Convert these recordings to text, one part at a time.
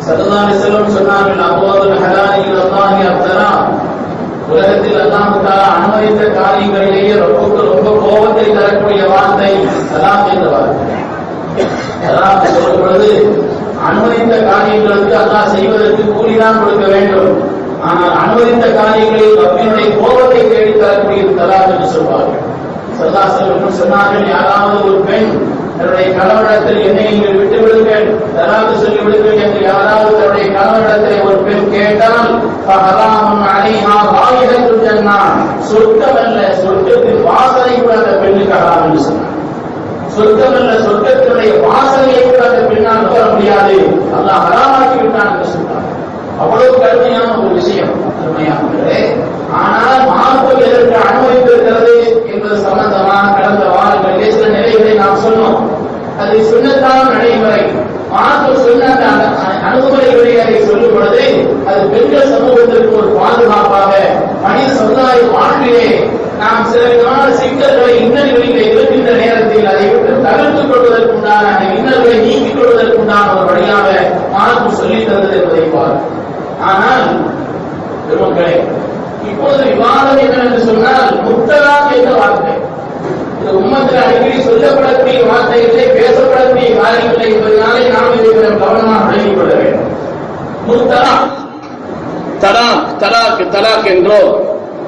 ஸல்லல்லாஹு அலைஹி வஸல்லம் சொன்னார்கள், அபூதுல் ஹலாலி இலல்லாஹி அப்தரா, உலகத்தில் அல்லாஹ் தஆலா அனுமதித்த காரியங்களிலேயே ரொம்ப கோபத்தை தரக்கூடிய வார்த்தை தலாக் என்ற வார்த்தை. தலாக் சொல்லும் பொழுது அனுமதித்த காரியங்களுக்கு அல்லாஹ் செய்வதற்கு கூலிதான் கொடுக்க வேண்டும். ஆனால் அனுமதித்த காரியங்களில் ரப்பினுடைய கோபத்தை தேடி தரக்கூடிய தலாக் என்று சொல்வார்கள். ஸல்லல்லாஹு அலைஹி வஸல்லம் சொன்னார்கள், யாராவது ஒரு பெண் தன்னுடைய கணவனிடத்தில் என்னை நீங்கள் விட்டு விடுங்கள், தலாக் சொல்லி விடுங்கள் என்று யாராவது தன்னுடைய கணவனிடத்தில் ஒரு பெண் கேட்டால், ஃபஹராமுன் அலைஹா ராயிஹத்துல் ஜன்னah, சொர்க்கமல்ல சொர்க்கத்தின் வாசனை கூட அந்த பெண்ணுக்கு ஹராம் என்று சொன்னார். சொர்க்கமல்ல சொர்க்கத்தினுடைய வாசனையை கூட அந்த பெண்ணால் நுகர முடியாது, அல்லாஹ் ஹராமாக்கி விட்டான் என்று சொன்னார். அவ்வளவு கடுமையான ஒரு விஷயம் அருமையானவர்களே. ஆனால் மார்க்கம் எதற்கு அனுமதித்திருக்கிறது என்பது சம்பந்தமாக கடந்த வாரங்களிலே சில நிலைகளை நாம் சொன்னோம். அது சுன்னத்தான நடைமுறை. மார்க்கம் சொன்ன அந்த அணுகுமுறைகளை அதை சொல்லும் பொழுது அது பெண்கள் சமூகத்திற்கு ஒரு பாதுகாப்பாக மனித சமுதாய வாழ்விலே நாம் சில விதமான சிக்கல்களை இன்னல்களிலே இருக்கின்ற நேரத்தில் அதை விட்டு தவிர்த்துக் கொள்வதற்குண்டான அந்த இன்னல்களை நீக்கிக் கொள்வதற்குண்டான ஒரு வழியாக மார்க்கம் சொல்லித் தந்தது என்பதை பார்க்கிறோம். ஆனால் பெருமக்களே, இப்பொழுது விவாதம் என்னவென்று சொன்னால் முத்தலாக் என்ற வார்த்தை. இந்த உம்மத்தில் அடிக்கடி சொல்லப்படக்கூடிய வார்த்தைகளே, பேசப்படக்கூடிய காரியங்களை என்பதனாலே நாம் இதை கவனமாக விளங்கிக் கொள்ள வேண்டும். முத்தலாக், தலாக் தலாக் தலாக் என்றோ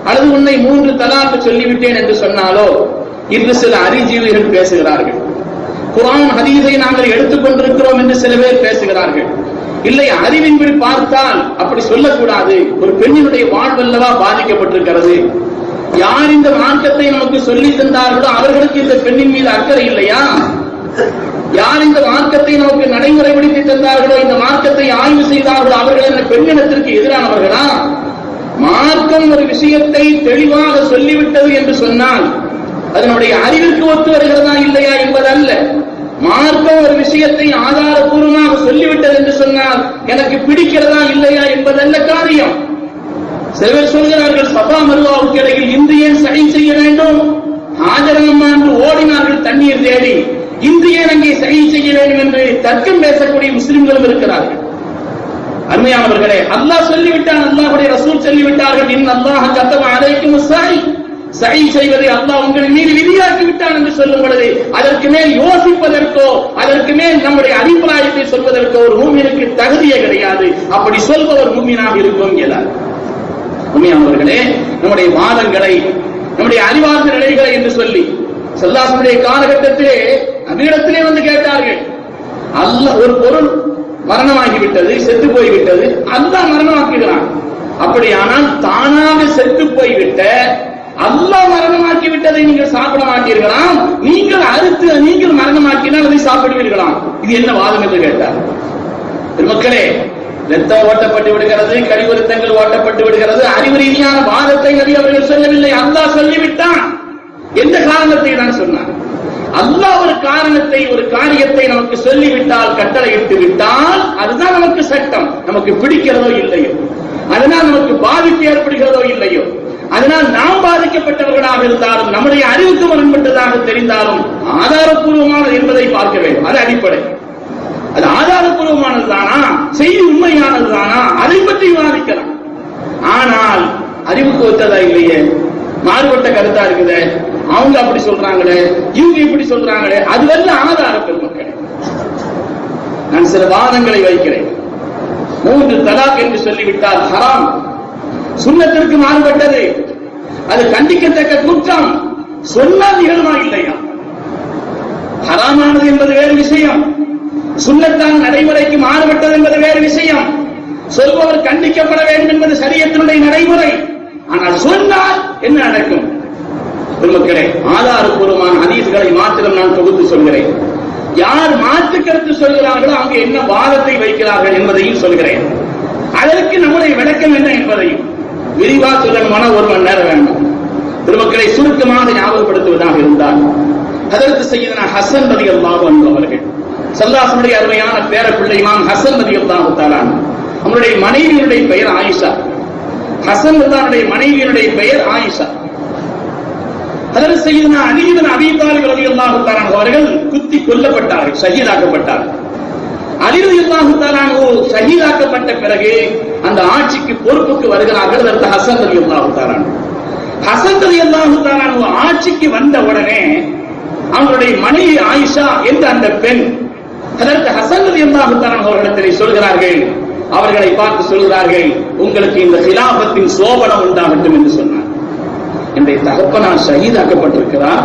அல்லது உன்னை 3 தலாக் சொல்லிவிட்டேன் என்று சொன்னாலோ இன்று சில அறிஜீவிகள் பேசுகிறார்கள். குர்ஆன் ஹதீஸை நாங்கள் எடுத்துக் கொண்டிருக்கிறோம் என்று சில பேர் பேசுகிறார்கள். இல்லை, அறிவின்படி பார்த்தால் அப்படி சொல்லக்கூடாது. ஒரு பெண்ணினுடைய வாழ்வல்லவா பாதிக்கப்பட்டிருக்கிறது. யார் இந்த மார்க்கத்தை நமக்கு சொல்லி தந்தார்களோ அவர்களுக்கு இந்த பெண்ணின் மீது அக்கறை இல்லையா? யார் இந்த மார்க்கத்தை நமக்கு நடைமுறைப்படுத்தி தந்தார்களோ, இந்த மார்க்கத்தை ஆய்வு செய்தார்களோ அவர்கள் இந்த பெண்ணினத்திற்கு எதிரானவர்களா? மார்க்கம் ஒரு விஷயத்தை தெளிவாக சொல்லிவிட்டது என்று சொன்னால் அதனுடைய அறிவிற்கு ஒத்து வருகிறதா இல்லையா என்பதல்ல. மார்க்கம் ஒரு விஷயத்தை ஆதாரபூர்வமாக சொல்லிவிட்டது என்று சொன்னால் எனக்கு பிடிக்கிறதா இல்லையா என்பதல்ல காரியம். சிலர் சொல்கிறார்கள், சபா மருவாவுக்கு இடையில் இன்று ஏன் சஹீ செய்ய வேண்டும்? ஹாஜரம்மா என்று ஓடினார்கள் தண்ணீர் தேடி. இன்று ஏன் அங்கே சஹீ செய்ய வேண்டும் என்று தர்க்கம் பேசக்கூடிய முஸ்லிம்களும் இருக்கிறார்கள். அருமையானவர்களே, அல்லாஹ் சொல்லிவிட்டான், அல்லாஹ்வுடைய ரசூல் சொல்லிவிட்டார்கள், இன்னல்லாஹ கதப அலைக்கும் ஸஹீ, சஹீ செய்வதை அல்லாஹ் உங்கள் மீது விதியாக்கி விட்டான் என்று சொல்லும் பொழுது அதற்கு மேல் யோசிப்பதற்கோ அதற்கு மேல் நம்முடைய அபிப்பிராயத்தை சொல்வதற்கோ ஒரு மூமினுக்கு தகுதியே கிடையாது. அப்படி சொல்பவர் மூமினாக இருக்கும் இயலாது. உண்மையானவர்களே, நம்முடைய வாதங்களை, நம்முடைய அறிவார்ந்த நிலைகளை என்று சொல்லி ஸல்லல்லாஹு காலகட்டத்திலே நபியிடத்திலே வந்து கேட்டார்கள், அல்லாஹ் ஒரு பொருள் மரணமாகிவிட்டது, செத்து போய்விட்டது, அல்லாஹ் மரணமாக்குகிறான். அப்படியானால் தானாக செத்து போய்விட்ட அல்லாஹ் மரணமாக்கி விட்டதை நீங்கள் சாப்பிட மாட்டீர்களாம், நீங்கள் அறுத்து நீங்கள் மரணமாக்கினால் அதை சாப்பிடுவீர்களாம். இது என்ன வாதம் என்று கேட்டார். மக்களே, ரத்தம் ஓட்டப்பட்டு விடுகிறது, கழிவுறுத்தங்கள் ஓட்டப்பட்டு விடுகிறது. அறிவு ரீதியான வாதத்தை நபி அவர்கள் சொல்லவில்லை, அல்லாஹ் சொல்லிவிட்டான். எந்த காரணத்தை தான் சொன்னார்? அல்லாஹ் ஒரு காரணத்தை, ஒரு காரியத்தை நமக்கு சொல்லிவிட்டால், கட்டளையிட்டு விட்டால் அதுதான் நமக்கு சட்டம். நமக்கு பிடிக்கிறதோ இல்லையோ, அதனால் நமக்கு பாதிப்பு ஏற்படுகிறதோ இல்லையோ, அதனால் நாம் பாதிக்கப்பட்டவர்களாக இருந்தாலும் நம்முடைய அறிவுக்கு முரண்பட்டதாக தெரிந்தாலும் ஆதாரப்பூர்வமானது என்பதை பார்க்க வேண்டும். அது அடிப்படை. அது ஆதாரப்பூர்வமானது தானா, செய்தி உண்மையானது தானா, அதை பற்றி விவாதிக்கலாம். ஆனால் அறிவுக்கு ஒத்ததா இல்லையே, மாறுபட்ட கருத்தா இருக்குது, அவங்க அப்படி சொல்றாங்களே, இவங்க இப்படி சொல்றாங்களே, அதுவல்ல ஆதாரம். பெருமக்களே, நான் சில வாதங்களை வைக்கிறேன். 3 தலாக் என்று சொல்லிவிட்டால் ஹராம், சுன்னத்திற்கு மாறுபட்டது, அது கண்டிக்கத்தக்க குற்றம். சொன்னால் நிகழ்மா இல்லையா? ஹராமானது என்பது வேறு விஷயம், சுன்னத்தான நடைமுறைக்கு மாறுபட்டது என்பது வேறு விஷயம். சொல்பவர் கண்டிக்கப்பட வேண்டும் என்பது ஷரியத்தினுடைய நடைமுறை. ஆனால் சொன்னால் என்ன நடக்கும்? பெருமக்களே, ஆதாரப்பூர்வமான ஹதீஸ்களை மாத்திரம் நான் தொகுத்து சொல்கிறேன். யார் மாற்று கருத்து சொல்கிறார்களோ அங்கு என்ன வாதத்தை வைக்கிறார்கள் என்பதையும் சொல்கிறேன். அதற்கு நம்முடைய விளக்கம் என்ன என்பதையும் விரிவா சொல்லணுமான 1 மணி நேரம் வேண்டும். பெருமக்களை சுருக்கமாக ஞாபகப்படுத்துவதாக இருந்தால், ஹதரத் சய்யிதனா ஹசன் ரலியல்லாஹு அன்ஹு அவர்கள், ஸல்லல்லாஹு அருமையான பேர பிள்ளை இமாம் ஹசன் ரலியல்லாஹு தஆலா, அவருடைய மனைவியினுடைய பெயர் ஆயிஷா. ஹசன் ரலியல்லாஹுடைய மனைவியினுடைய பெயர் ஆயிஷா. ஹதரத் சய்யிதனா அலி இப்னு அபீ தாலிப் ரலியல்லாஹு தஆலா அவர்கள் குத்தி கொல்லப்பட்டார்கள், ஷஹீதாக்கப்பட்டார்கள். அலி ரலியல்லாஹு தஆலா ஷஹீதாக்க ஏற்பட்ட பிறகு அந்த ஆட்சிக்கு பொறுப்புக்கு வருகிறார்கள் அதற்கு ஹசன் ரலியல்லாஹு தஆலா. ஹசன் ரலியல்லாஹு தஆலா ஆட்சிக்கு வந்த உடனே அவங்களுடைய மனைவி ஆயிஷா என்ற அந்த பெண் அதற்கு ஹசன் ரலியல்லாஹு தஆலா அவர்களிடத்தில் சொல்கிறார்கள், அவர்களை பார்த்து சொல்கிறார்கள், உங்களுக்கு இந்த கிலாபத்தின் சோபனம் உண்டாகட்டும் என்று சொன்னார். என்னுடைய தகப்பனார் ஷஹீதாக்கப்பட்டிருக்கிறார்,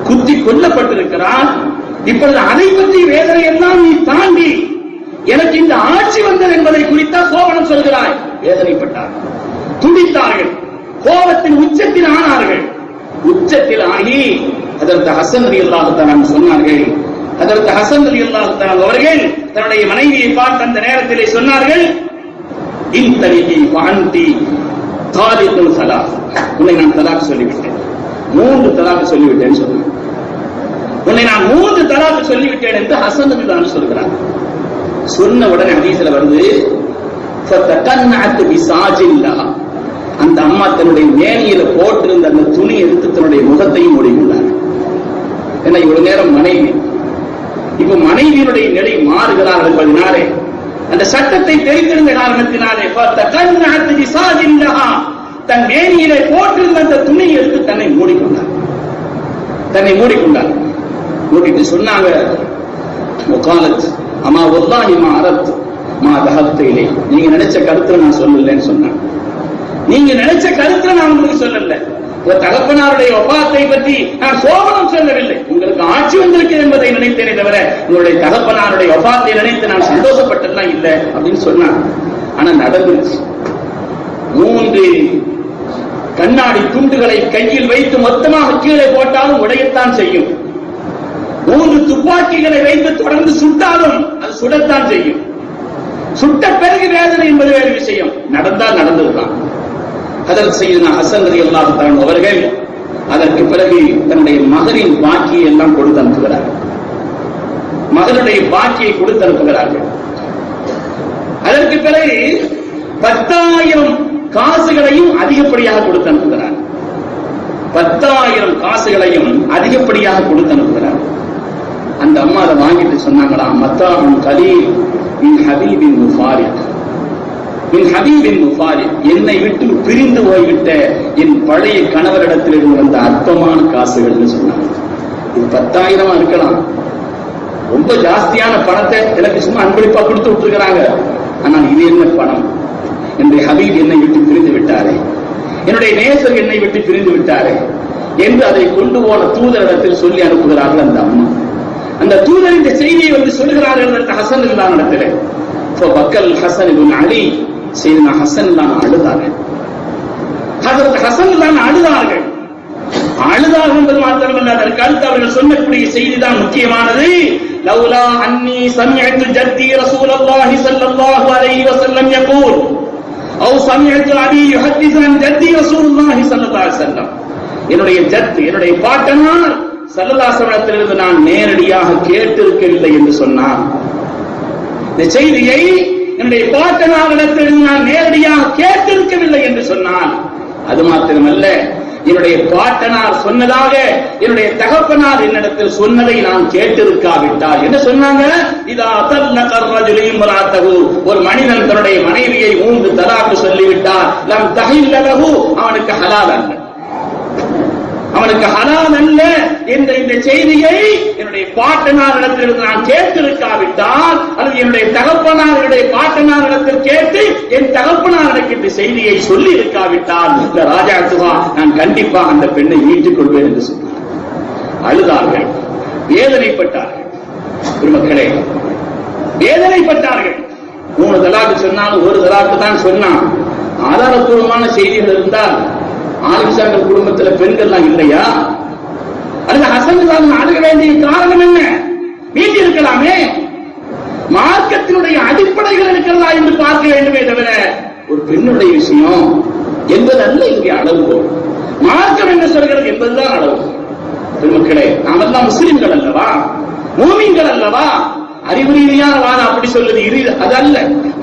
குத்தி கொல்லப்பட்டிருக்கிறார். இப்பொழுது அதை பற்றி வேதனை எல்லாம் நீ தாண்டி எனக்கு இந்த ஆட்சி வந்தது என்பதை குறித்தா சோபனம் சொல்கிறாய். வேதனைப்பட்டார்கள், துடித்தார்கள், கோபத்தின் உச்சத்தில் ஆனார்கள். உச்சத்தில் ஆகி அதற்கு ஹசன் ரலியல்லாஹு தஆலா சொன்னார்கள். அதற்கு ஹசன் ரலியல்லாஹு தஆலா அவர்கள் தன்னுடைய மனைவியை பார்த்து அந்த நேரத்திலே சொன்னார்கள், இன்தலிகி ஃபஅன்தி தாலிகுல் ஸலாத், உன்னை நான் தலாக் சொல்லிவிட்டேன், 3 தலாக் சொல்லிவிட்டேன்னு சொன்னாங்க. உன்னை நான் 3 தலாக் சொல்லிவிட்டேன் என்று ஹசன் ரலியல்லாஹு சொல்கிறார். சொன்ன உடனே ஹதீஸ்ல வருது, ஃபதகன்னஅத் பிசாஜில்லஹா, அந்த அம்மா தன்னுடைய மேனியில போட்டிருந்த அந்த துணி எடுத்து தன்னுடைய முகத்தையும் மூடிக்கொண்டார். ஏன்னா இவ்வளவு நேரம் மனைவி, இப்ப மனைவியினுடைய நிலை மாறுகிறார் என்பதனாலே, அந்த சட்டத்தை தெரிந்திருந்த காரணத்தினாலே ஃபதகன்னஅத் பிசாஜில்லஹா, தன் மேனியிலே போட்டிருந்த அந்த துணி எடுத்து தன்னை மூடிக்கொண்டார். மூடிட்டு சொன்னாங்க, வகாலத் அம்மா வல்லாஹி மா அரத் மா தஹப்து இலை, நீங்க நினைச்ச கருத்தை நான் சொல்லலன்னு சொன்னாங்க. நீங்க நினைச்ச கருத்தை நான் உங்களுக்கு சொல்லல. உங்க தகப்பனாருடைய வஃபாத்தை பற்றி நான் சோபனம் சொல்லவில்லை, உங்களுக்கு ஆட்சி வந்திருக்கிறது என்பதை நினைத்தேனே தவிர உங்களுடைய தகப்பனாருடைய வஃபாத்தை நினைத்து நான் சந்தோஷப்பட்டதெல்லாம் இல்லை அப்படின்னு சொன்னாங்க. ஆனா நடந்துருச்சு. 3 கண்ணாடி துண்டுகளை கையில் வைத்து மொத்தமாக கீழே போட்டாலும் உடையத்தான் செய்யும். 3 துப்பாக்கிகளை வைத்து தொடர்ந்து சுட்டாலும் அது சுடத்தான் செய்யும். சுட்ட பிறகு வேதனை என்பது வேறு விஷயம், நடந்தால் நடந்ததுதான். ஹதரத் சையதுனா ஹசன் ரலியல்லாஹு தஆலா அவர்கள் அதற்கு பிறகு தன்னுடைய மகனின் பாக்கியை எல்லாம் கொடுத்து அனுப்புகிறார்கள். மகனுடைய பாக்கியை கொடுத்து அனுப்புகிறார்கள். அதற்கு பிறகு 10,000 காசுகளையும் அதிகப்படியாக கொடுத்து அனுப்புகிறார். 10,000 காசுகளையும் அதிகப்படியாக கொடுத்து அனுப்புகிறார். அந்த அம்மா அதை வாங்கிட்டு சொன்னாங்களா, மத்தாஹும் கலீல் மின் ஹபீபின் முஃபாரிக், மின் ஹபீபின் முஃபாரிக், என்னை விட்டு பிரிந்து போய்விட்ட என் பழைய கணவரிடத்தில் இருந்து வந்த அற்பமான காசுகள்னு சொன்னாங்க. இது 10,000 இருக்கலாம், ரொம்ப ஜாஸ்தியான பணத்தை எனக்கு சும்மா அன்பளிப்பா கொடுத்து விட்டுருக்கிறாங்க. ஆனால் இது என்ன பணம்? என்னுடைய ஹபீப் என்னை விட்டு பிரிந்து விட்டாரே, என்னுடைய நேசர் என்னை விட்டு பிரிந்து விட்டாரே என்று அதை கொண்டு போன தூதரிடத்தில் சொல்லி அனுப்புகிறார்கள் அந்த அம்மா. அந்த தூதர் இந்த செய்தியை வந்து சொல்கிறார்கள் ஹசன் இடத்திலே. பக்கல் ஹசன் இப்னு அலி, சையதுனா ஹசன் அழுதார்கள். ஹசன் அழுதார்கள். அழுதார்கள் என்பது மாத்திரமல்ல, அதற்கு அடுத்து அவர்கள் சொல்லக்கூடிய செய்திதான் முக்கியமானது. லவ்லா அன்னி சமிஅத்து ஜத்தி ரசூலுல்லாஹி ஸல்லல்லாஹு அலைஹி வஸல்லம் யகூல் அவ் சமிஅத்து அபி யுஹத்திஸு அன் ஜத்தி ரசூலுல்லாஹி ஸல்லல்லாஹு அலைஹி வஸல்லம், என்னுடைய ஜத், என்னுடைய பாட்டனார் ஸல்லல்லாஹு அலைஹி வஸல்லத்திலிருந்து நான் நேரடியாக கேட்டிருக்கவில்லை என்று சொன்னார். இந்த செய்தியை என்னுடைய பாட்டனாரிடத்திலிருந்து நான் நேரடியாக கேட்டிருக்கவில்லை என்று சொன்னார். அது மாத்திரமல்ல, என்னுடைய பாட்டனார் சொன்னதாக என்னுடைய தகப்பனார் என்னிடத்தில் சொன்னதை நான் கேட்டிருக்காவிட்டால் என்ன சொன்னாங்க? இதா தல்லக الرجل امراته, ஒரு மனிதன் தன்னுடைய மனைவியை 3 தலாக் சொல்லிவிட்டார், லம் தஹில்ல லஹு, அவனுக்கு ஹலால் அல்ல, அவனுக்கு ஹலால் அல்ல என்ற இந்த செய்தியை என்னுடைய பாட்டனாரிடத்திலிருந்து நான் கேட்டிருக்காவிட்டால், அல்லது என்னுடைய தகப்பனாருடைய பாட்டனாரிடத்தில் கேட்டு என் தகப்பனாருக்கு இந்த செய்தியை சொல்லி இருக்காவிட்டால், இந்த ராஜா துவா நான் கண்டிப்பாக அந்த பெண்ணை மீட்டுக் கொள்வேன் என்று சொன்னார். அழுதார்கள், வேதனைப்பட்டார்கள். பெருமக்களே, வேதனைப்பட்டார்கள். 3 தலாக்கு சொன்னாலும் 1 தலாக்கு தான் சொன்னான். ஆதாரப்பூர்வமான செய்திகள் இருந்தால் ஆலிம்சாக்கள் குடும்பத்தில் பெண்கள்லாம் இல்லையா? அல்லது ஹசன் தான் அழுக வேண்டிய காரணம் என்ன? மீட்டி இருக்கலாமே. மார்க்கத்தினுடைய அடிப்படைகள் இருக்கிறதா என்று பார்க்க வேண்டுமே தவிர ஒரு பெண்ணுடைய விஷயம் என்பது அல்ல இங்கே அளவுகோல். மார்க்கம் என்ன சொல்கிறது என்பதுதான் அளவு. பெருமக்களே, நாமெல்லாம் முஸ்லிம்கள் அல்லவா, மூமின்கள் அல்லவா? அறிவு ரீதியான வாதம் அப்படி சொல்லுது அதல்ல.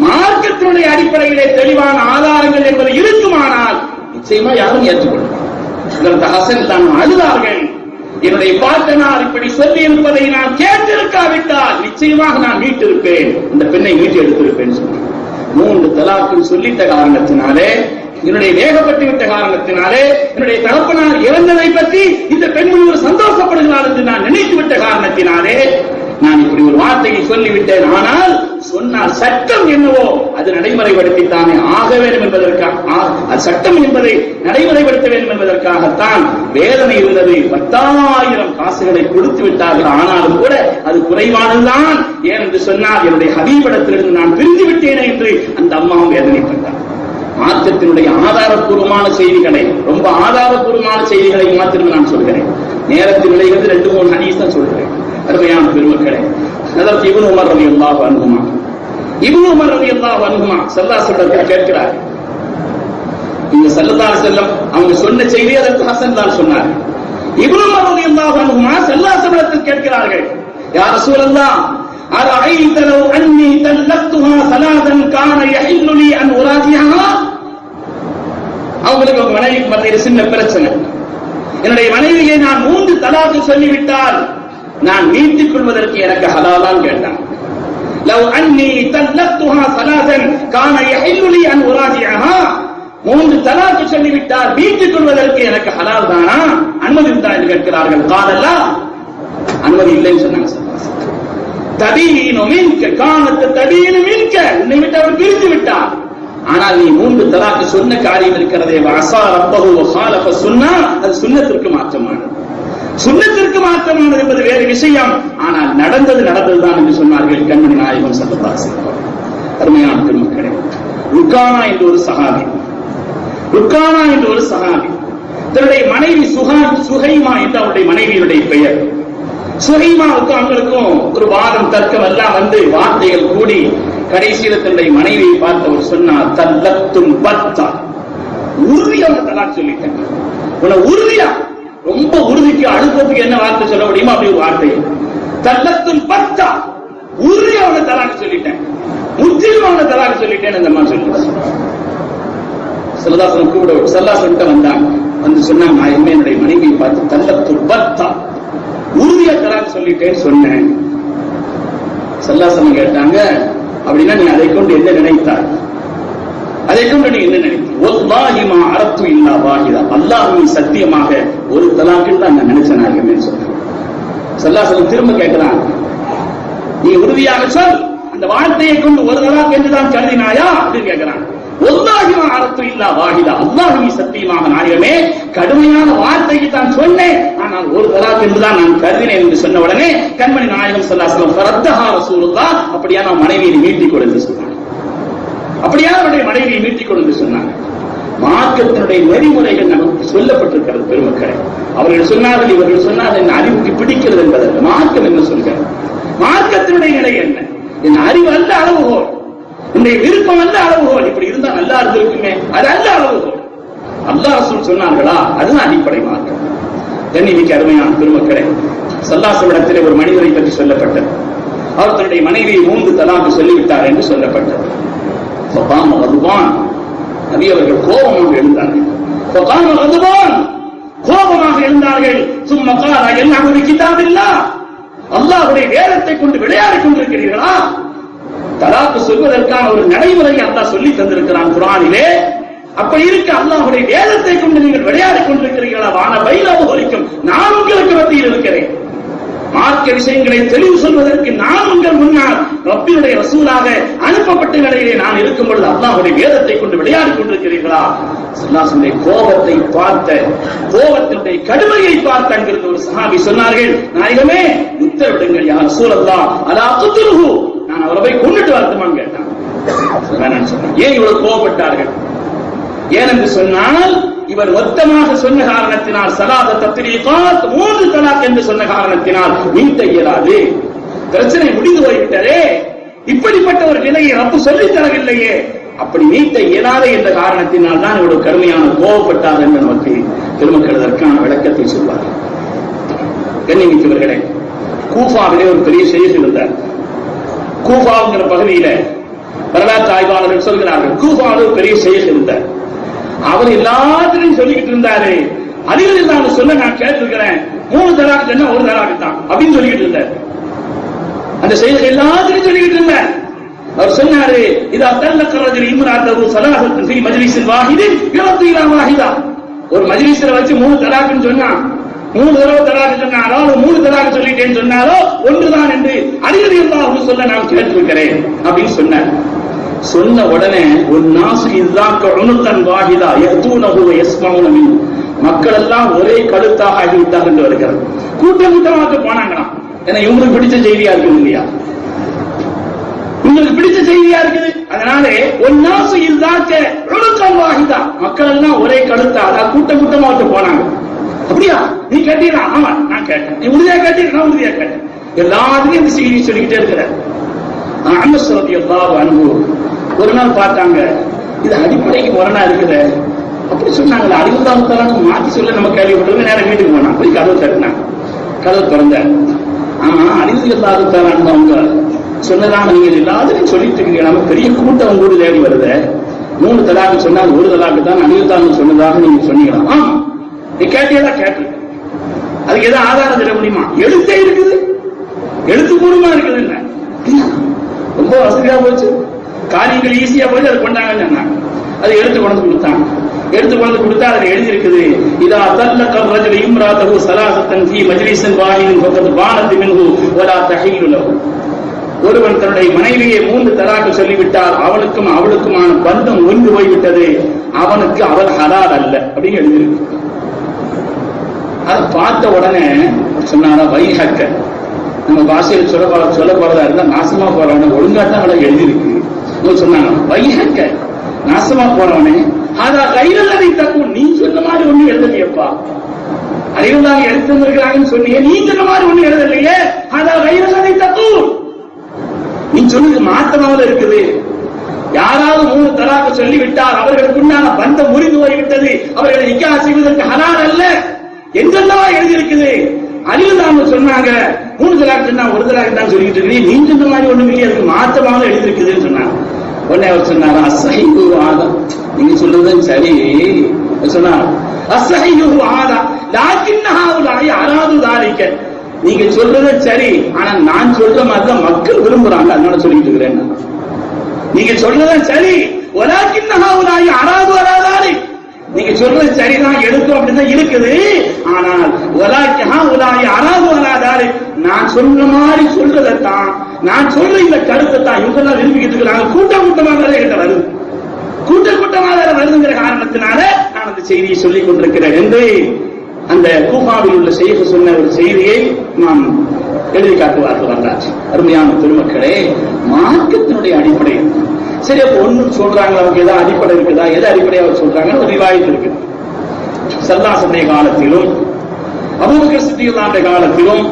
மார்க்கத்தினுடைய அடிப்படையிலே தெளிவான ஆதாரங்கள் என்பது இருக்குமானால் நிச்சயமா யாரும் ஏற்றுக்கொள்ளும். ஹசன் தான் அழுதார்கள். என்னுடைய பாட்டனார் இப்படி சொல்லி இருப்பதை நான் கேட்டிருக்காவிட்டால் நிச்சயமாக நான் மீட்டிருப்பேன், இந்த பெண்ணை மீட்டி எடுத்திருப்பேன் சொன்னார். 3 தலாக்கு சொல்லிட்ட காரணத்தினாலே, என்னுடைய வேகப்பட்டு விட்ட காரணத்தினாலே, என்னுடைய தகப்பனார் இறந்ததை பற்றி இந்த பெண்மணி ஒரு சந்தோஷப்படுகிறார் என்று நான் நினைத்து விட்ட காரணத்தினாலே நான் இப்படி ஒரு வார்த்தையை சொல்லிவிட்டேன். ஆனால் சொன்னால் சட்டம் என்னவோ அது நடைமுறைப்படுத்தித்தானே ஆக வேண்டும் என்பதற்காக, சட்டம் என்பதை நடைமுறைப்படுத்த வேண்டும் என்பதற்காகத்தான் வேதனை இருந்தது. 10,000 காசுகளை கொடுத்து விட்டார்கள். ஆனாலும் கூட அது குறைவானதுதான். ஏனென்று சொன்னால் என்னுடைய ஹபீபிடத்திலிருந்து நான் பிரிந்து விட்டேனே என்று அந்த அம்மாவும் வேதனைப்பட்டார். மார்க்கத்தினுடைய ஆதாரப்பூர்வமான செய்திகளை, ரொம்ப ஆதாரப்பூர்வமான செய்திகளை மாத்திரம் நான் சொல்கிறேன். நேரத்தில் விளைகிறது 2-3 ஹதீஸ் தான் சொல்கிறேன். அருமையான பெருமக்களே, அதற்கு இப்னு உமர் ரலியல்லாஹு அன்ஹுமா ஸல்லல்லாஹு அலைஹி வஸல்லம் கேட்கிறார். இந்த ஸல்லல்லாஹு அலைஹி வஸல்லம் அவங்க சொன்ன செய்தி அதற்கு ஹசன் தான் சொன்னார். இப்னு உமர் ரலியல்லாஹு அன்ஹுமா ஸல்லல்லாஹு அலைஹி வஸல்லம் கேட்கிறார்கள், யா ரசூலல்லாஹ் அரஐத லவ் அன்னி தல்லக்துஹா ஸலாதன் கான யஹில்லு லி அன் உராஜிஹா. அவங்களுக்கு ஒரு மனைவி மத்திய சின்ன பிரச்சனை. என்னுடைய மனைவியை நான் 3 தலாக்கு சொல்லிவிட்டால் நான் மீட்டுக் கொள்வதற்கு எனக்கு ஹலாலான்னு கேட்டான். லவ் அன்னி தல்லக்துஹா ஸலாதன் கான யஹில்லு லி அன் உராஜிஹா. 3 தலாக்கு சொல்லிவிட்டால் மீட்டுக் கொள்வதற்கு எனக்கு ஹலால் தானா, அனுமதி உண்டா என்று கேட்கிறார்கள். காலல்லா, அனுமதி இல்லைன்னு சொன்னாங்க. தபீனு மின்க கானத் தபீனு மின்க, உன்னை விட்டு அவர் பிரிந்து விட்டார். ஆனால் நீ 3 தலாக்கு சொன்ன காரியம் இருக்கிறதே, வஸா ரப்பஹு வஸாலஃப சுன்னா, அது சுன்னத்திற்கு மாற்றமானது. சுன்னத்திற்கு மாற்றமானது என்பது வேறு விஷயம். ஆனால் நடந்ததுதான் என்று சொன்னார்கள் கண்மணி நாயகம் ஸல்லல்லாஹு அலைஹி வஸல்லம். அருமையான பெருமக்களே, ருக்கானா என்ற ஒரு சஹாபி தன்னுடைய மனைவி சுஹைமா என்ற அவருடைய மனைவியுடைய பெயர். சுஹைமாவுக்கும் அவங்களுக்கும் ஒரு வாதம் தர்க்கம் எல்லாம் வந்து வார்த்தைகள் கூடி கடைசியில் தன்னுடைய மனைவியை பார்த்தவர் சொன்னார், தல்லத்தும் பத்தா, உறுதியாக தலாக் சொல்லிட்டேன். உன்னை உறுதியா, ரொம்ப உறுதிக்கு அழுத்தத்துக்கு என்ன வார்த்தை சொல்ல முடியுமோ அப்படி ஒரு வார்த்தை, தல்லத்தும் பத்தா, உறுதியா உன்னை தலாக் சொல்லிட்டேன், முற்றிலும் உன்னை தலாக் சொல்லிட்டேன் அந்த மாதிரி சொல்லி ஸல்லல்லாஹு கூட ஸல்லல்லாஹு வந்தாங்க. வந்து சொன்னாங்க, நான் என்னுடைய மனைவியை பார்த்து தல்லத்தும் பத்தா, உறுதியா தலாக் சொல்லிட்டேன்னு சொன்னேன். ஸல்லல்லாஹு கேட்டாங்க, அப்படின்னா நீ அதை கொண்டு என்ன நினைத்தாய்? அதை கொண்டு நீ என்ன நினைத்தாய்? வல்லாஹி மா அரத்து இல்லா வாஹிதா, அல்லாஹ்வின் சத்தியமாக ஒரு தலாக்கில் தான் நான் நினைச்சேன் நாயகமே சொன்னேன். ஸல்லல்லாஹு திரும்ப கேட்கிறான், நீ உறுதியாக சொல், அந்த வார்த்தையை கொண்டு ஒரு தலாக் என்று தான் கருதினாயா அப்படின்னு கேட்கிறான். வல்லாஹி மா அரத்து இல்லா வாஹிதா, அல்லாஹ்வின் சத்தியமாக நாயகமே கடுமையான வார்த்தைக்கு தான் சொன்னேன், ஆனால் ஒரு தலாக் என்றுதான் நான் கருதினேன் என்று சொன்ன உடனே கண்மணி நாயகம் ஸல்லல்லாஹு அலைஹி வஸல்லம் ஃபரத்தஹா ரசூலுல்லாஹ், அப்படியே நான் மனைவியை மீட்டிக் கொடுத்து சொன்னாங்க. அப்படியே அவருடைய மனைவியை மீட்டிக் கொடுத்து சொன்னாங்க. மார்க்கத்தினுடைய நெறிமுறைகள் நமக்கு சொல்லப்பட்டிருக்கிறது பெருமக்களே. அவர்கள் சொன்னார்கள், இவர்கள் சொன்னார்கள், என் அறிவுக்கு பிடிக்கிறது என்பதற்கு மார்க்கம் என்ன சொல்கிறது? மார்க்கத்தினுடைய நிலை என்ன? என் அறிவு அல்ல அளவுகோல், உன்னுடைய விருப்பம் அல்ல அளவுகோல். இப்படி இருந்தா நல்லா இருந்திருக்குமே, அது அல்ல அளவுகோல். அல்லாஹ் ரசூல் சொன்னார்களா, அதுதான் அடிப்படை மார்க்கம். கண்ணியமிக்க அருமையான பெருமக்களே, ஸல்லல்லாஹு இடத்திலே ஒரு மனிதரை பற்றி சொல்லப்பட்டது. அவர் தன்னுடைய மனைவியை 3 தலாக்கு சொல்லிவிட்டார் என்று சொல்லப்பட்டது. நபி அவர்கள் கோபமாக எழுந்தார்கள். கோபமாக எழுந்தார்கள். சும்மா காலா எல்லாம் கிதாபில்லாஹ், அல்லாஹ்வுடைய வேதத்தை கொண்டு விளையாடிக் கொண்டிருக்கிறீர்களா? தலாக்கு சொல்வதற்கான ஒரு நடைமுறையை அல்லாஹ் சொல்லி தந்திருக்கிறான் குர்ஆனிலே. அப்படி இருக்க அல்லாஹ்வுடைய வேதத்தை கொண்டு நீங்கள் விளையாடிக் கொண்டிருக்கிறீர்களா? வான பைனஹு வலிக்கும், நான் உங்களுக்கு மத்தியில் இருக்கிறேன். மார்க்க விஷயங்களை தெளிவு சொல்வதற்கு நான் உங்கள் முன்னால் ரப்பினுடைய ரசூலாக அனுப்பப்பட்ட நிலையிலே நான் இருக்கும் பொழுது அல்லாஹ்வுடைய வேதத்தை கொண்டு விளையாடிக் கொண்டிருக்கிறீர்களா? ஸல்லல்லாஹு கோபத்தை பார்த்த, கோபத்தினுடைய கடுமையை பார்த்த அங்கிருந்த ஒரு சஹாபி சொன்னார்கள், நாயகமே உத்தரவிடுங்கள் யா ரசூலல்லாஹ், அலா துத்ருஹு, நான் அவரை போய் கொண்டுட்டு வரட்டுமான்னு கேட்டான். ஏன் இவ்வளவு கோபப்பட்டார்கள்? ஏனென்று சொன்னால் இவர் மொத்தமாக சொன்ன காரணத்தினால், ஸலாத தத்ரீகாத் 3 தலாக் என்று சொன்ன காரணத்தினால் மீட்ட இயலாது, பிரச்சனை முடிந்து போய்விட்டதே, இப்படிப்பட்ட ஒரு நிலையை ரப்பு சொல்லித் தரவில்லையே, அப்படி மீட்ட இயலாது என்ற காரணத்தினால் தான் இவ்வளவு கடுமையான கோபப்பட்டார் என்று நமக்கு பெருமக்கள் அதற்கான விளக்கத்தை சொல்வார்கள். கண்ணியமிக்கவர்களே, கூஃபாவிலே ஒரு பெரிய ஷேக் இருந்தார். கூஃபாங்கிற பகுதியில வரலாற்று ஆய்வாளர்கள் சொல்கிறார்கள், கூஃபாவில் ஒரு பெரிய ஷேக் இருந்தார். அவர் எல்லாத்திலையும் சொல்லிக்கிட்டு இருந்தாரு, அதில் இல்லாம சொல்ல நான் கேட்டிருக்கிறேன், 3 தலாக்கு சொன்னா 1 தலாக்கு தான் அப்படின்னு சொல்லிக்கிட்டு இருந்தார். அந்த ஷேக் எல்லாத்திலையும் சொல்லிக்கிட்டு இருந்தார். அவர் சொன்னாரு, இதா தல்லக ரஜுல் இம்ராஅத்தஹு ஸலாஹத்துன் ஃபீ மஜ்லிஸின் வாஹிதின் யுரது இலா வாஹிதா. ஒரு மஜ்லிஸ்ல வச்சு 3 தலாக்னு சொன்னா, 3 தடவை தலாக் சொன்னாரோ 3 தலாக் சொல்லிட்டேன்னு சொன்னாரோ ஒன்றுதான் என்று அலி ரலியல்லாஹு அன்ஹு சொல்ல நான் கேட்டிருக்கிறேன் அப்படின்னு சொன்னார். சொன்ன உடனே ஒரு நாசு இல்லாக்க உனுத்தன் வாஹிதா யதூனஹு யஸ்மஊன மின், மக்கள் எல்லாம் ஒரே கழுத்தாக ஆகிவிட்டார் என்று வருகிறது. கூட்டம் கூட்டமாக போனாங்களாம். ஏன்னா இவங்களுக்கு பிடிச்ச செய்தியா இருக்குது இல்லையா, உங்களுக்கு பிடிச்ச செய்தியா இருக்குது. அதனாலே ஒரு நாசு இல்லாக்க உனுத்தன் வாஹிதா, மக்கள் எல்லாம் ஒரே கழுத்தா, அதான் கூட்டம் கூட்டமாக போனாங்க. அப்படியா நீ கேட்டீங்களா? ஆமா நான் கேட்டேன். நீ உறுதியா கேட்டீங்க? நான் உறுதியா கேட்டேன். எல்லாத்துக்கும் இந்த செய்தியை சொல்லிக்கிட்டே இருக்கிறேன். அனஸ் ரலியல்லாஹு அன்ஹு ஒரு நாள் பார்த்தாங்க, இது அடிப்படைக்கு முரணா இருக்குது. அப்படி சொன்னாங்களா, அல்லாஹ் தஆலா மாத்தி சொல்ல நம்ம கேள்விப்பட்டிருக்கோம். நேரம் வீட்டுக்கு போனா போய் கதவு தட்டினாங்க. கதவு திறந்த, ஆமா அல்லாஹ் தஆலா அவங்க சொன்னதாக நீங்க எல்லாத்தையும் சொல்லிட்டு இருக்கீங்க. நம்ம பெரிய கூட்டம் உங்களோட தேடி வருது. 3 தலாக்கு சொன்னால் 1 தலாக்கு தான் அல்லாஹ் சொன்னதாக நீங்க சொன்னீங்களா? ஆமா. நீ கேட்டியதா? கேட்டு. அதுக்கு எதாவது ஆதாரம் தர முடியுமா? எழுத்தே இருக்குது, எழுத்துப்பூர்வமா இருக்குது. ரொம்ப வசதியா போச்சு, காரியங்கள் ஈஸியா போச்சு. அதை கொண்டாங்கன்னு சொன்னாங்க. அதை எடுத்து கொண்டு கொடுத்தாங்க. எடுத்து கொண்டு கொடுத்தா அதுல எழுதி இருக்குது, இதா தல்லக ரஜுல் இம்ராஅத்தஹு ஸலாஸத்தன் ஃபீ மஜ்லிஸின் வாஹிதின் ஃபகத் பானத் மின்ஹு வலா தஹில்லு லஹு. ஒருவன் தன்னுடைய மனைவியை 3 தலாக்கு சொல்லிவிட்டால் அவனுக்கும் அவளுக்குமான பந்தம் ஒன்று போய்விட்டது, அவனுக்கு அவள் ஹலால் அல்ல அப்படின்னு எழுதியிருக்கு. அதை பார்த்த உடனே சொன்னாரா, வைஹக்க, நம்ம பாஷையில் சொல்ல போறதா இருந்தா நாசமா போறவன ஒழுங்காத்தான் அவளை எழுதியிருக்கு. சொன்னாங்க, வைஹக்க நாசமா போறவனே, அதா கைரல்லதை தக்கும், நீ சொன்ன மாதிரி ஒண்ணு எழுதலையப்பா. அறிவுதான் எடுத்து வந்திருக்கிறாங்கன்னு சொன்னீங்க, நீ சொன்ன மாதிரி ஒண்ணு எழுதலையே. அதா கைரல்லதை தக்கும், நீ சொன்னது மாத்தமாவில் இருக்குது. யாராவது 3 தலாக்கு சொல்லிவிட்டால் அவர்களுக்குண்டான பந்தம் முறிந்து போய்விட்டது, அவர்களை நிக்காஹ் செய்வதற்கு ஹலால் அல்ல என்றெல்லாம் எழுதியிருக்குது. அலிதான் சொன்னாங்க, 3 தலாக்கு சொன்னா 1 தலாக்கு தான் சொல்லிட்டு இருக்கீங்க, நீ சொன்ன மாதிரி ஒண்ணும் இல்லையே, அதுக்கு மாத்தமாக எழுதியிருக்குதுன்னு சொன்னாங்க. உடனே அவர் சொன்னார், அஸ்ஸஹீஹு ஆதா, நீங்க சொல்றதும் சரி சொன்னார். அஸ்ஸஹீஹு ஆதா லாக்கின்னஹா உலாயி அராது தாலிக, நீங்க சொல்றதும் சரி, ஆனா நான் சொல்ற மாதிரி தான் மக்கள் விரும்புறாங்க, அதனால சொல்லிட்டு இருக்கிறேன். நீங்க சொல்றதும் சரி, வலாக்கின்னஹா உலாயி அராது அராதாலி, நீங்க சொல்றது சரிதான், எடுக்கும் அப்படிதான் இருக்குது. ஆனால் வலாக்கிஹா உலாயி அராது அராதாலி, நான் சொல்ற மாதிரி சொல்றதான், நான் சொல்ற இந்த கருத்தை தான் இவங்க எல்லாம் விரும்பிக்கிட்டு இருக்கிறாங்க. கூட்டம் கூட்டமாக வருது, கூட்டமாக வருதுங்கிற காரணத்தினால நான் அந்த செய்தியை சொல்லிக் கொண்டிருக்கிறேன் என்று அந்த கூஃபாவில் உள்ள ஷேக் சொன்ன ஒரு செய்தியை நாம் எழுதி காட்டுவார்கள் வரலாற்று. அருமையான பெருமக்களே, மார்க்கத்தினுடைய அடிப்படை சரி. அப்ப ஒண்ணு சொல்றாங்க, அவங்க ஏதாவது அடிப்படை இருக்குதா, எது அடிப்படையாக சொல்றாங்க, ஒரு ரிவாயத் இருக்கு. ஸல்லல்லாஹு காலத்திலும் அபூபக்கர் ஸித்தீக் காலத்திலும்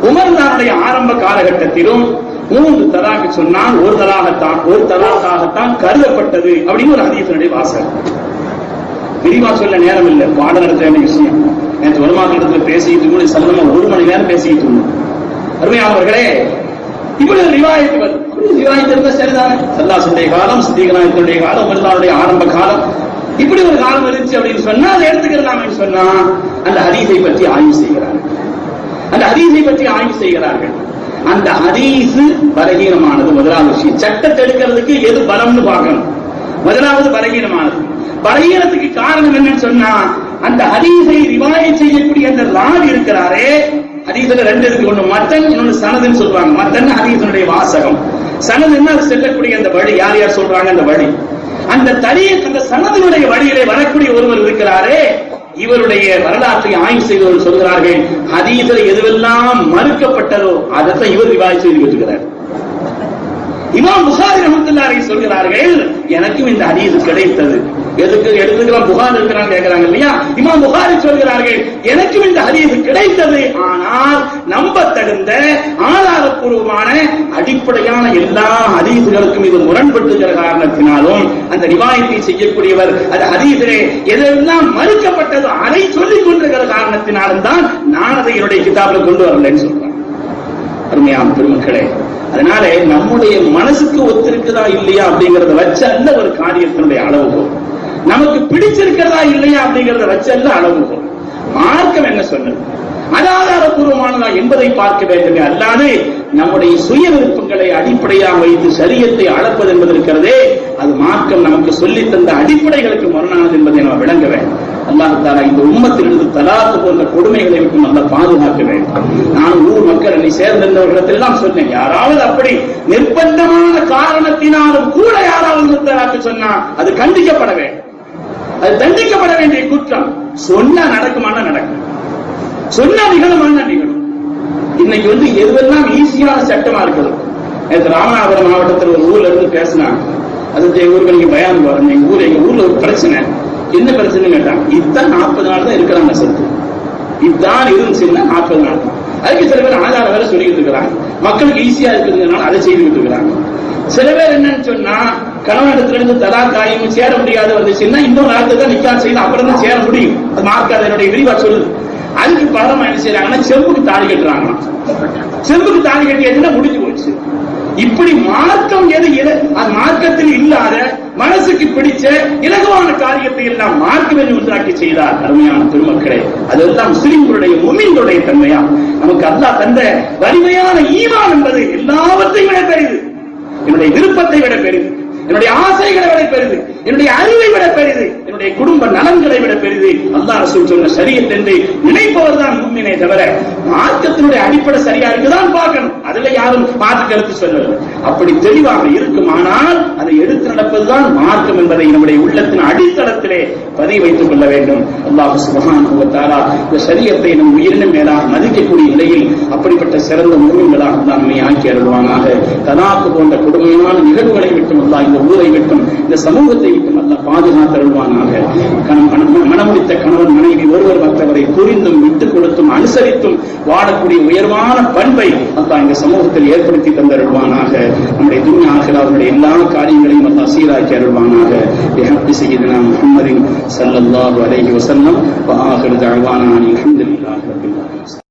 உமர்தானுடைய ஆரம்ப காலகட்டத்திலும் 3 தலாக்கு சொன்னால் 1 தலாக்காகத்தான் கருதப்பட்டது அப்படின்னு ஒரு ஹதீஸினுடைய வாசகம். விரிவா சொல்ல நேரம் இல்லை, பாட நடத்த வேண்டிய விஷயம். நேற்று உலமாக்களிடத்தில் பேசிட்டு கூட சல்லமா 1 மணி நேரம் பேசிட்டு இருந்தோம். அருமையானவர்களே, இவ்வளவு ரிவாயத்து வருது. ரிவாயத்து இருந்தா சரிதானே, ஸல்லல்லாஹு காலம், ஸித்தீக் நாயகத்துடைய காலம், உமர்தானுடைய ஆரம்ப காலம், இப்படி ஒரு காலம் இருந்துச்சு அப்படின்னு சொன்னா அதை எடுத்துக்கிறலாம்னு சொன்னா அந்த ஹதீஸை பற்றி ஆய்வு செய்கிறார்கள். அந்த ஹதீஸ் பலகீனமானது முதலாவது விஷயம். சட்டத்தை எடுக்கிறதுக்கு எது பலம்னு பார்க்கணும். முதலாவது பலகீனமானது. பலகீனத்துக்கு காரணம் என்னன்னு சொன்னா, அந்த ஹதீஸை ரிவாயத் செய்யக்கூடிய அந்த ராவி இருக்கிறாரே, ஹதீஸ்ல 2 இருக்கு, ஒண்ணு மத்தன், இன்னொன்னு சனதுன்னு சொல்றாங்க. மத்தன் ஹதீஸினுடைய வாசகம், சனதுன்னா அது செல்லக்கூடிய அந்த வழி, யார் யார் சொல்றாங்க அந்த வழி, அந்த தரீக், அந்த சனதினுடைய வழியிலே வரக்கூடிய ஒருவர் இருக்கிறாரே, இவருடைய வரலாற்றை ஆய்வு செய்தவர்கள் சொல்கிறார்கள், ஹதீஸ்ல எதுவெல்லாம் மறுக்கப்பட்டதோ அதைத்தான் இவர் ரிவாயத் செய்து இருக்கிறார். இமாம் புகாரி ரஹ்மத்துல்லாஹி அலைஹி சொல்கிறார்கள், எனக்கும் இந்த ஹதீஸ் கிடைத்தது. எதுக்கு எடுத்துக்கலாம், புகாரி இருக்கிறாங்க கேட்கிறாங்க இல்லையா, இமாம் புகாரி சொல்கிறார்கள், எனக்கும் இந்த ஹதீஸ் கிடைத்தது. ஆனால் நம்பத்தகுந்த ஆதாரப்பூர்வமான அடிப்படையான எல்லா ஹதீஸ்களுக்கும் இது முரண்பட்டுகிற காரணத்தினாலும் அந்த ரிவாயத்தை செய்யக்கூடியவர் அது ஹதீஸிலே எதெல்லாம் மறுக்கப்பட்டதோ அதை சொல்லிக் கொண்டிருக்கிற காரணத்தினாலும் தான் நான் அதை என்னுடைய கிதாபில் கொண்டு வரலன்னு சொல்றேன். அருமையான பெருமக்களே, அதனால நம்முடைய மனசுக்கு ஒத்திருக்குதா இல்லையா அப்படிங்கறத வச்ச அல்ல ஒரு காரியத்தினுடைய அளவுகோல், நமக்கு பிடிச்சிருக்கிறதா இல்லையா அப்படிங்கறத வச்ச அல்ல அளவுகோல். மார்க்கம் என்ன சொன்னது, அது ஆதாரப்பூர்வமானதா என்பதை பார்க்க வேண்டுமே அல்லாது நம்முடைய சுய விருப்பங்களை அடிப்படையாக வைத்து ஷரியத்தை அளப்பது என்பது இருக்கிறதே, அது மார்க்கம் நமக்கு சொல்லித் தந்த அடிப்படைகளுக்கு முரணானது என்பதை நாம் விளங்க வேண்டும். அல்லாஹ் தஆலா இந்த உம்மத்திலிருந்து தலாக்கு போன்ற கொடுமைகளை விட்டு நல்லா பாதுகாக்க வேண்டும். நான் ஊர் மக்கள் என்னை சேர்ந்திருந்தவர்களிடத்திலாம் சொன்னேன், யாராவது அப்படி நிர்பந்தமான காரணத்தினாலும் கூட யாராவது தலாக்கு சொன்னா அது கண்டிக்கப்பட வேண்டும், அது தண்டிக்கப்பட வேண்டிய குற்றம். சொன்னா நடக்குமான நடக்கும், சொன்னா நிகழுமான நிகழும். இன்னைக்கு எதுவெல்லாம் ஈஸியான சட்டமா இருக்குது. ராமநாதபுரம் மாவட்டத்தில் ஒரு ஊர்ல இருந்து பேசினாங்க, அது ஊருக்கு நீங்க பயான் வரணும், எங்க ஊர்ல ஒரு பிரச்சனை. என்ன பிரச்சனை கேட்டாங்க, இதுதான் 40 நாள் தான் இருக்கிறாங்க சத்து, இதுதான் இருந்துச்சுன்னா 40 நாள் தான். அதுக்கு சில பேர் ஆதார வேலை சொல்லிட்டு இருக்கிறாங்க, மக்களுக்கு ஈஸியா இருக்கிறதுனால அதை செய்துட்டு இருக்கிறாங்க. சில பேர் என்னன்னு சொன்னா கணவனிடத்துல இருந்து தலாக்காயும் சேர முடியாது வந்துச்சுன்னா இன்னொரு நாளுக்கு தான் நிக்காஹ் செய்யணும், அப்புறம் தான் சேர முடியும். அது மார்க்க அதனுடைய விரிவா சொல்லுது. அதுக்கு பகரமா என்ன செய்யறாங்கன்னா செம்புக்கு தாலி கட்டுறாங்க. செம்புக்கு தாலி கட்டியதுன்னா முடிஞ்சு போச்சு. இப்படி மார்க்கம் எது அது மார்க்கத்தில் இல்லாத மனசுக்கு பிடிச்ச இலகுவான காரியத்தை எல்லாம் மார்க்கம் ஒன்றாக்கி செய்தார். அருமையான பெருமக்களே, அதெல்லாம் முஸ்லிம்களுடைய முஃமின்களுடைய தன்மையா. நமக்கு அல்லாஹ் தந்த வலிமையான ஈமான் என்பது எல்லாவற்றையும் விட பெரிது, என்னுடைய விருப்பத்தை விட பெரிது, என்னுடைய ஆசைகளை விட பெரிது, என்னுடைய அறிவை விட பெரிது, என்னுடைய குடும்ப நலன்களை விட பெரிது. அல்லாஹ் ரசூல் சொன்ன ஷரியத் என்று நினைப்பவர் தான் முஃமினே தவிர மார்க்கத்தினுடைய அடிப்படை சரியா இருக்குதான் பார்க்கணும். அதுல யாரும் மாற்று கருத்து சொல்லவில்லை. அப்படி தெளிவாக இருக்குமானால் அதை எடுத்து நடப்பதுதான் மார்க்கம் என்பதை நம்முடைய உள்ளத்தின் அடித்தளத்திலே பதிவு வைத்துக் கொள்ள வேண்டும். அல்லாஹ் சுப்ஹானஹு வ தஆலா இந்த ஷரியத்தை நம் உயிரினும் மேலாக மதிக்கக்கூடிய நிலையில் அப்படிப்பட்ட சிறந்த முஃமின்களாக நம்மை ஆக்கி அருள்வானாக. தலாக்கு போன்ற கொடுமையான நிகழ்வுகளை விட்டும் அல்லாஹ் இந்த ஊரை விட்டும் இந்த சமூகத்தை விட்டும் அல்லாஹ் பாதுகாத்து அருள்வானாக. மனமுடித்த கணவன் மனைவி ஒருவர் மற்றவரை புரிந்தும் விட்டுக் கொடுத்தும் அனுசரித்தும் வாழக்கூடிய உயர்வான பண்பை அல்லாஹ் இந்த சமூகத்தில் ஏற்படுத்தி தந்தருள்வானாக. நம்முடைய துன்யா ஆகிற அவருடைய எல்லா காரியங்களையும் அல்லாஹ் சீராக்கி அருள்வானாக. பிஹக்கி சய்யிதினா முஹம்மதின் ஸல்லல்லாஹு அலைஹி வஸல்லம் வ ஆகிரு தஅவானா அல்ஹம்துலில்லாஹி ரப்பில் ஆலமீன்.